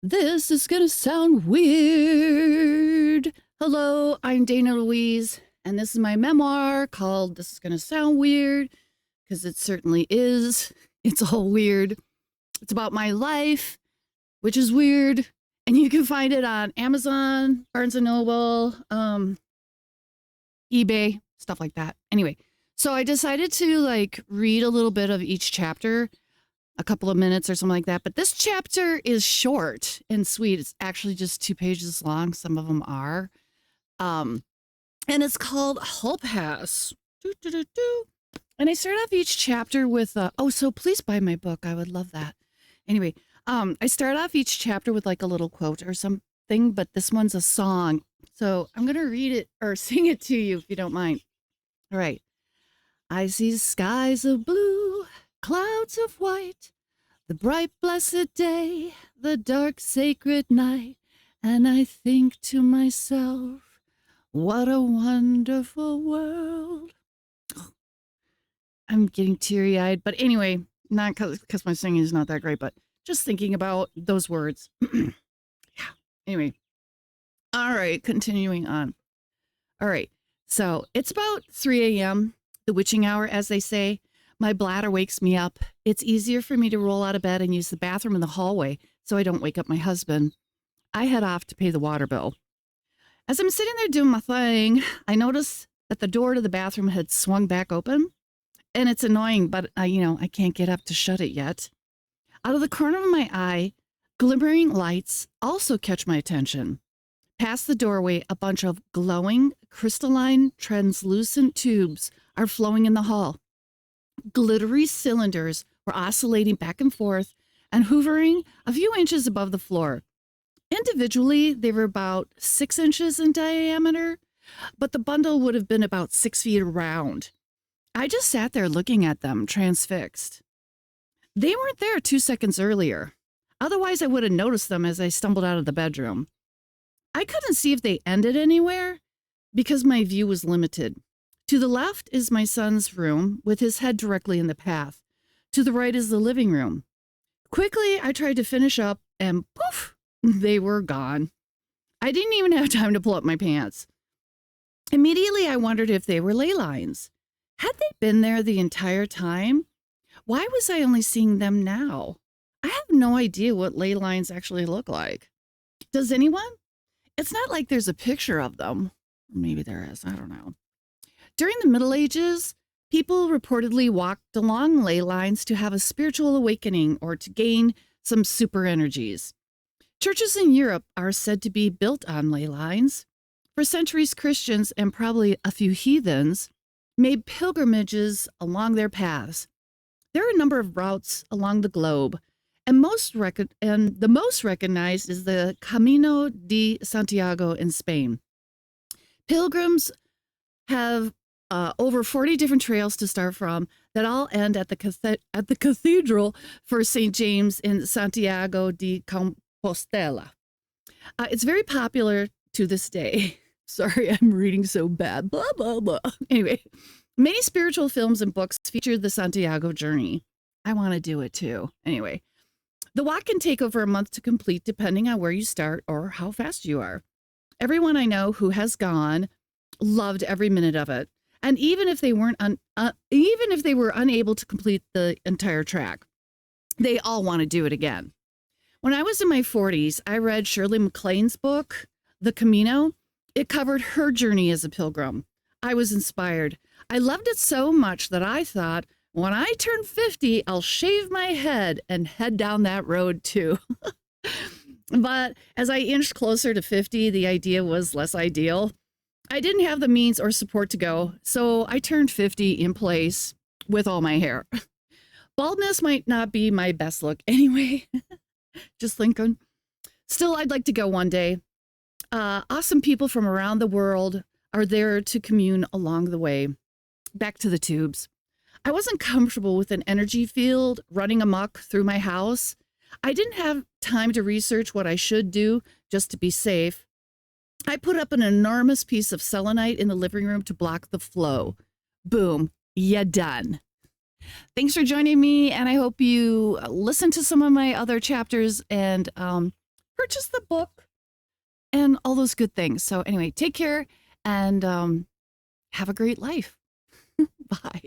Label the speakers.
Speaker 1: This is gonna sound weird. Hello, I'm Dana Louise, and this is my memoir called This is Gonna Sound Weird, because it certainly is. It's all weird. It's about my life, which is weird. And you can find it on Amazon, Barnes& Noble, eBay, stuff like that. Anyway, so I decided to read a little bit of each chapter, a couple of minutes or something like that. But this chapter is short and sweet. It's actually just 2 pages long. Some of them are. And it's called Hall Pass. Doo, doo, doo, doo. And I start off each chapter with, so please buy my book. I would love that. Anyway, I start off each chapter with like a little quote or something, but this one's a song. So I'm going to read it or sing it to you if you don't mind. All right. I see skies of blue, clouds of white, the bright blessed day, the dark sacred night, and I think to myself, what a wonderful world. I'm getting teary-eyed, but anyway, not because my singing is not that great, but just thinking about those words. Yeah. Anyway. All right, continuing on. All right. So it's about 3 a.m., the witching hour, as they say. My bladder wakes me up. It's easier for me to roll out of bed and use the bathroom in the hallway so I don't wake up my husband. I head off to pay the water bill. As I'm sitting there doing my thing, I notice that the door to the bathroom had swung back open. And it's annoying, but I can't get up to shut it yet. Out of the corner of my eye, glimmering lights also catch my attention. Past the doorway, a bunch of glowing, crystalline, translucent tubes are flowing in the hall. Glittery cylinders were oscillating back and forth and hovering a few inches above the floor. Individually, they were about 6 inches in diameter, but the bundle would have been about 6 feet around. I just sat there looking at them, transfixed. They weren't there 2 seconds earlier. Otherwise, I would have noticed them as I stumbled out of the bedroom. I couldn't see if they ended anywhere because my view was limited. To the left is my son's room with his head directly in the path. To the right is the living room. Quickly, I tried to finish up and poof, they were gone. I didn't even have time to pull up my pants. Immediately, I wondered if they were ley lines. Had they been there the entire time? Why was I only seeing them now? I have no idea what ley lines actually look like. Does anyone? It's not like there's a picture of them. Maybe there is. I don't know. During the Middle Ages, people reportedly walked along ley lines to have a spiritual awakening or to gain some super energies. Churches in Europe are said to be built on ley lines. For centuries, Christians and probably a few heathens made pilgrimages along their paths. There are a number of routes along the globe, and the most recognized is the Camino de Santiago in Spain. Pilgrims have over 40 different trails to start from that all end at the cathedral for St. James in Santiago de Compostela. It's very popular to this day. Sorry, I'm reading so bad. Blah, blah, blah. Anyway, many spiritual films and books feature the Santiago journey. I want to do it too. Anyway, the walk can take over a month to complete depending on where you start or how fast you are. Everyone I know who has gone loved every minute of it. And even if they were unable to complete the entire track, they all want to do it again. When I was in my 40s, I read Shirley MacLaine's book, The Camino. It covered her journey as a pilgrim. I was inspired. I loved it so much that I thought, when I turn 50, I'll shave my head and head down that road too. But as I inched closer to 50, the idea was less ideal. I didn't have the means or support to go, so I turned 50 in place with all my hair. Baldness might not be my best look anyway. Just thinking. Still, I'd like to go one day. Awesome people from around the world are there to commune along the way. Back to the tubes. I wasn't comfortable with an energy field running amok through my house. I didn't have time to research what I should do just to be safe. I put up an enormous piece of selenite in the living room to block the flow. Boom, ya done. Thanks for joining me, and I hope you listen to some of my other chapters and purchase the book and all those good things. So anyway, take care and have a great life. Bye.